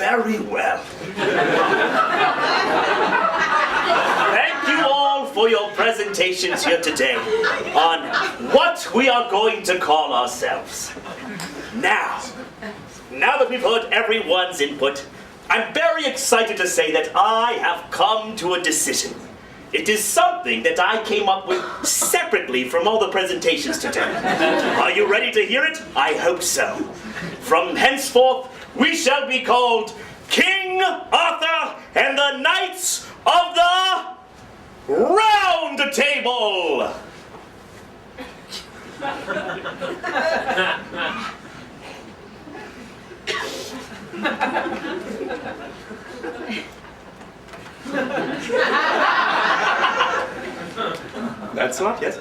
Very well. Thank you all for your presentations here today on what we are going to call ourselves. Now that we've heard everyone's input, I'm very excited to say that I have come to a decision. It is something that I came up with separately from all the presentations today. Are you ready to hear it? I hope so. From henceforth, we shall be called King Arthur and the Knights of the Round Table. That's not yet.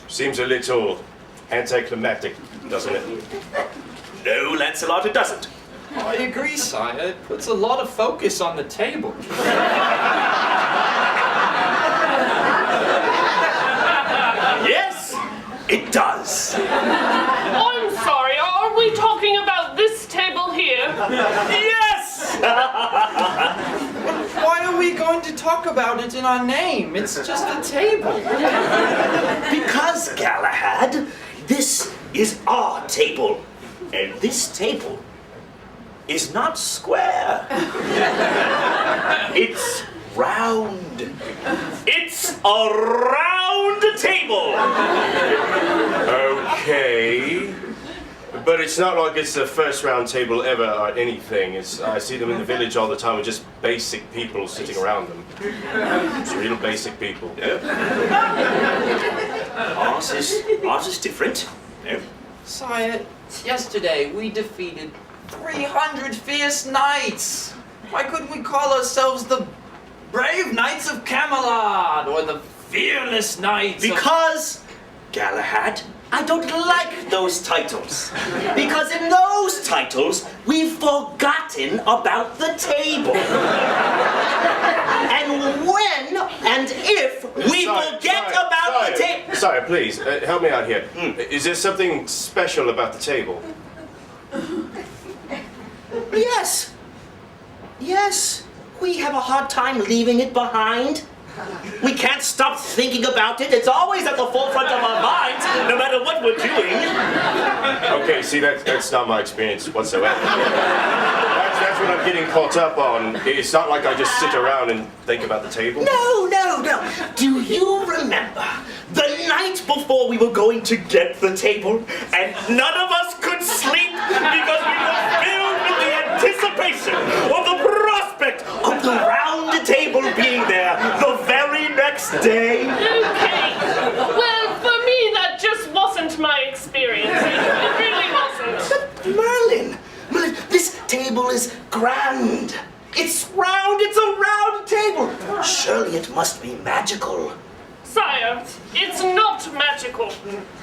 Seems a little anticlimactic, doesn't it? No, Lancelot, it doesn't. I agree, sire. It puts a lot of focus on the table. Yes, it does. I'm sorry, are we talking about this table here? Yes! Why are we going to talk about it in our name? It's just a table. Because, Galahad, this is our table. And this table is not square. It's round. It's a round table. Okay. But it's not like it's the first round table ever at anything. I see them in the village all the time with just basic people sitting around them. It's real basic people. Ours is different. No. Sire, yesterday we defeated 300 fierce knights. Why couldn't we call ourselves the Brave Knights of Camelot or the Fearless Knights? Because, Galahad, I don't like those titles. Because in those titles, we've forgotten about the table. And when and if we forget about the table... Sorry, please, help me out here. Is there something special about the table? Yes. Yes. We have a hard time leaving it behind. We can't stop thinking about it. It's always at the forefront of our minds, no matter what we're doing. Okay, see, that's not my experience whatsoever. That's what I'm getting caught up on. It's not like I just sit around and think about the table. No. Do you remember the night before we were going to get the table, and none of us could sleep because we were filled with the anticipation of the prospect of the round table being there the very next day? Okay. Well, for me, that just wasn't my experience. It really wasn't. But Merlin, this table is grand. It's round, it's a round table. Surely it must be magical. Sire, it's not magical.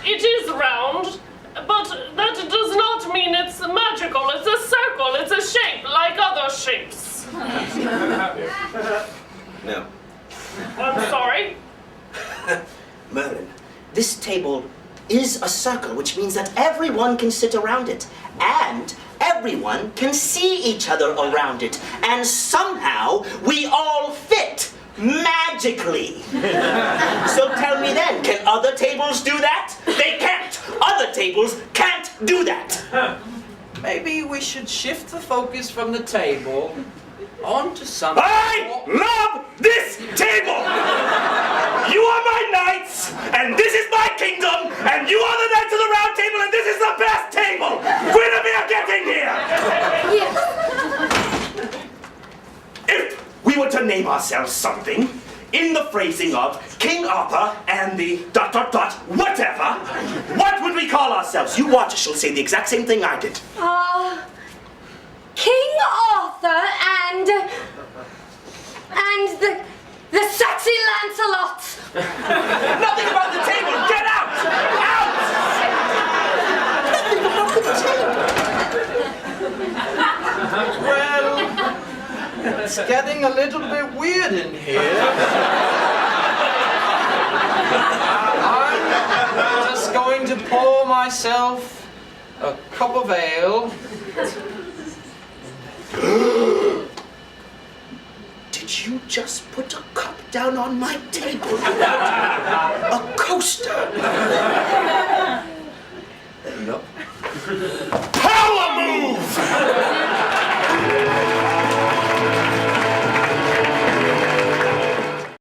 It is round, but that does not mean it's magical. It's a circle, it's a shape like other shapes. No. I'm sorry? Merlin, this table is a circle, which means that everyone can sit around it. And everyone can see each other around it. And somehow we all fit magically. So tell me then, can other tables do that? They can't. Other tables can't do that. Maybe we should shift the focus from the table onto something. I love this table! You are my knights, and this is my kingdom, and you are the knights of the round table, and this is the best table! Guinevere, get in here! Yes. If we were to name ourselves something, in the phrasing of King Arthur and the ... whatever, what would we call ourselves? You watch, she'll say the exact same thing I did. King Arthur and the sexy Lancelot. Nothing about the table! Get out! Out! Nothing about the table! Well, it's getting a little bit weird in here. I'm just going to pour myself a cup of ale. Did you just put a cup down on my table? A coaster?